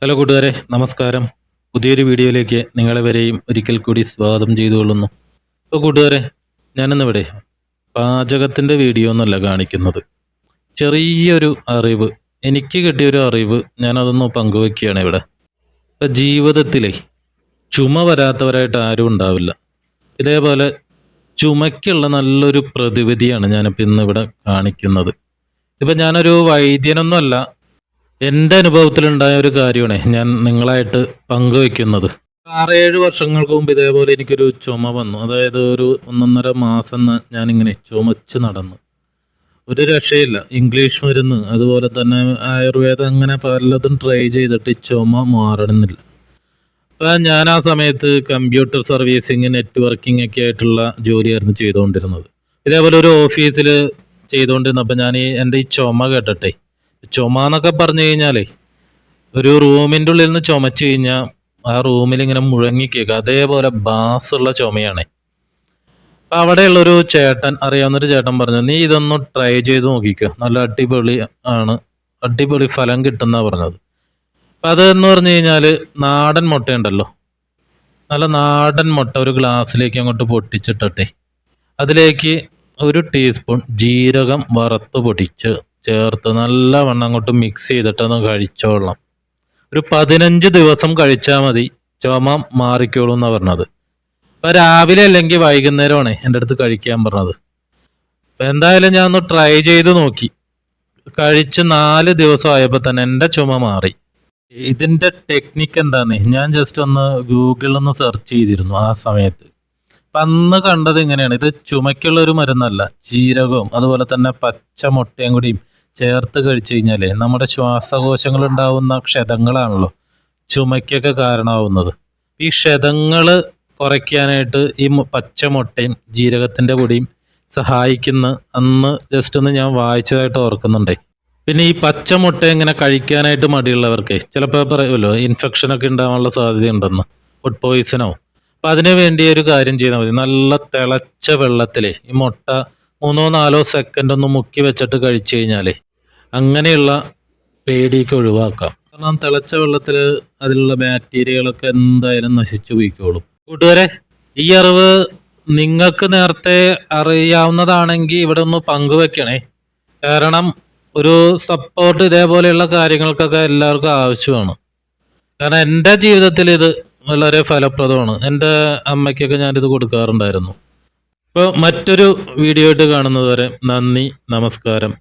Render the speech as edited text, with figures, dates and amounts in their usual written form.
Hello കൂട്ടുകാരെ, നമസ്കാരം. പുതിയൊരു വീഡിയോയിലേക്ക് നിങ്ങളെവരെയും ഒരിക്കൽ കൂടി സ്വാഗതം ചെയ്തുകൊള്ളുന്നു. അപ്പോൾ കൂട്ടുകാരെ, ഞാനിന്നിവിടെ പാചകത്തിൻ്റെ വീഡിയോ ഒന്നല്ല കാണിക്കുന്നത്. ചെറിയൊരു അറിവ്, എനിക്ക് കിട്ടിയൊരു അറിവ് ഞാനതൊന്ന് പങ്കുവെക്കുകയാണ് ഇവിടെ. ഇപ്പം ജീവിതത്തിലെ ചുമ വരാത്തവരായിട്ട് ആരും ഉണ്ടാവില്ല. ഇതേപോലെ ചുമയ്ക്കുള്ള നല്ലൊരു പ്രതിവിധിയാണ് ഞാനിപ്പോൾ ഇന്നിവിടെ കാണിക്കുന്നത്. ഇപ്പം ഞാനൊരു വൈദ്യനൊന്നുമല്ല, എൻ്റെ അനുഭവത്തിലുണ്ടായ ഒരു കാര്യമാണ് ഞാൻ നിങ്ങളായിട്ട് പങ്കുവെക്കുന്നത്. 6-7 വർഷങ്ങൾക്ക് മുമ്പ് ഇതേപോലെ എനിക്കൊരു ചുമ വന്നു. അതായത് ഒരു 1.5 മാസം ഞാനിങ്ങനെ ചുമച്ച് നടന്നു. ഒരു രക്ഷയില്ല. ഇംഗ്ലീഷ് മരുന്ന്, അതുപോലെ തന്നെ ആയുർവേദം, അങ്ങനെ പലതും ട്രൈ ചെയ്തിട്ട് ഈ ചുമ മാറണമെന്നില്ല. അപ്പം ഞാൻ ആ സമയത്ത് കമ്പ്യൂട്ടർ സർവീസിങ്, നെറ്റ്വർക്കിംഗ് ഒക്കെ ആയിട്ടുള്ള ജോലിയായിരുന്നു ചെയ്തുകൊണ്ടിരുന്നത്. ഇതേപോലെ ഒരു ഓഫീസിൽ ചെയ്തുകൊണ്ടിരുന്നപ്പോൾ ഞാൻ എൻ്റെ ഈ ചുമ കേട്ടിട്ടെ, ചുമ എന്നൊക്കെ പറഞ്ഞു കഴിഞ്ഞാലേ ഒരു റൂമിൻ്റെ ഉള്ളിൽ നിന്ന് ചുമച്ചു കഴിഞ്ഞാൽ ആ റൂമിൽ ഇങ്ങനെ മുഴങ്ങിക്കേക്കുക, അതേപോലെ ബാസുള്ള ചുമയാണ്. അപ്പം അവിടെയുള്ളൊരു ചേട്ടൻ, അറിയാവുന്നൊരു ചേട്ടൻ പറഞ്ഞു, നീ ഇതൊന്ന് ട്രൈ ചെയ്ത് നോക്കിക്കോ, നല്ല അടിപൊളി ആണ്, അടിപൊളി ഫലം കിട്ടുന്ന പറഞ്ഞത്. അപ്പം അതെന്ന് പറഞ്ഞു കഴിഞ്ഞാൽ നാടൻ മുട്ടയുണ്ടല്ലോ, നല്ല നാടൻ മുട്ട ഒരു ഗ്ലാസ്സിലേക്ക് അങ്ങോട്ട് പൊട്ടിച്ചിട്ടെ അതിലേക്ക് 1 ടീസ്പൂൺ ജീരകം വറുത്ത് പൊടിച്ച് ചേർത്ത് നല്ലവണ്ണം അങ്ങോട്ട് മിക്സ് ചെയ്തിട്ടൊന്ന് കഴിച്ചോളാം. ഒരു 15 ദിവസം കഴിച്ചാൽ മതി, ചുമ മാറിക്കോളും എന്നാണ് പറഞ്ഞത്. അപ്പം രാവിലെ അല്ലെങ്കിൽ വൈകുന്നേരമാണ് എൻ്റെ അടുത്ത് കഴിക്കാൻ പറഞ്ഞത്. അപ്പം എന്തായാലും ഞാൻ ഒന്ന് ട്രൈ ചെയ്ത് നോക്കി. കഴിച്ച് 4 ദിവസം ആയപ്പോൾ തന്നെ എൻ്റെ ചുമ മാറി. ഇതിൻ്റെ ടെക്നിക്ക് എന്താണെന്ന് ഞാൻ ജസ്റ്റ് ഒന്ന് ഗൂഗിളിൽ ഒന്ന് സെർച്ച് ചെയ്തിരുന്നു ആ സമയത്ത്. അപ്പം അന്ന് കണ്ടത് ഇങ്ങനെയാണ്. ഇത് ചുമയ്ക്കുള്ള ഒരു മരുന്നല്ല, ജീരകവും അതുപോലെ തന്നെ പച്ച മുട്ടയും കൂടിയും ചേർത്ത് കഴിച്ചു കഴിഞ്ഞാലേ നമ്മുടെ ശ്വാസകോശങ്ങൾ ഉണ്ടാവുന്ന ക്ഷതങ്ങളാണല്ലോ ചുമയ്ക്കൊക്കെ കാരണമാവുന്നത്. ഈ ക്ഷതങ്ങൾ കുറയ്ക്കാനായിട്ട് ഈ പച്ച മുട്ടയും ജീരകത്തിൻ്റെ പൊടിയും സഹായിക്കുന്ന അന്ന് ജസ്റ്റ് ഒന്ന് ഞാൻ വായിച്ചതായിട്ട് ഓർക്കുന്നുണ്ടേ. പിന്നെ ഈ പച്ച മുട്ട ഇങ്ങനെ കഴിക്കാനായിട്ട് മടിയുള്ളവർക്ക് ചിലപ്പോൾ പറയുമല്ലോ ഇൻഫെക്ഷനൊക്കെ ഉണ്ടാവാനുള്ള സാധ്യത ഉണ്ടെന്ന്, ഫുഡ് പോയിസണോ. അപ്പം അതിനു വേണ്ടി ഒരു കാര്യം ചെയ്താൽ മതി. നല്ല തിളച്ച വെള്ളത്തിലെ ഈ മുട്ട 3-4 സെക്കൻഡ് ഒന്ന് മുക്കി വെച്ചിട്ട് കഴിച്ചു കഴിഞ്ഞാലേ അങ്ങനെയുള്ള പേടിയൊക്കെ ഒഴിവാക്കാം. കാരണം തിളച്ച വെള്ളത്തിൽ അതിലുള്ള ബാക്ടീരിയകളൊക്കെ എന്തായാലും നശിച്ചു പോയിക്കോളും. കൂട്ടുകാരെ, ഈ അറിവ് നിങ്ങൾക്ക് നേരത്തെ അറിയാവുന്നതാണെങ്കിൽ ഇവിടെ ഒന്ന് പങ്കുവെക്കണേ. കാരണം ഒരു സപ്പോർട്ട് ഇതേപോലെയുള്ള കാര്യങ്ങൾക്കൊക്കെ എല്ലാവർക്കും ആവശ്യമാണ്. കാരണം എൻ്റെ ജീവിതത്തിൽ ഇത് വളരെ ഫലപ്രദമാണ്. എൻ്റെ അമ്മയ്ക്കൊക്കെ ഞാനിത് കൊടുക്കാറുണ്ടായിരുന്നു. അപ്പോൾ മറ്റൊരു വീഡിയോ ആയിട്ട് കാണുന്നത് വരെ നന്ദി, നമസ്കാരം.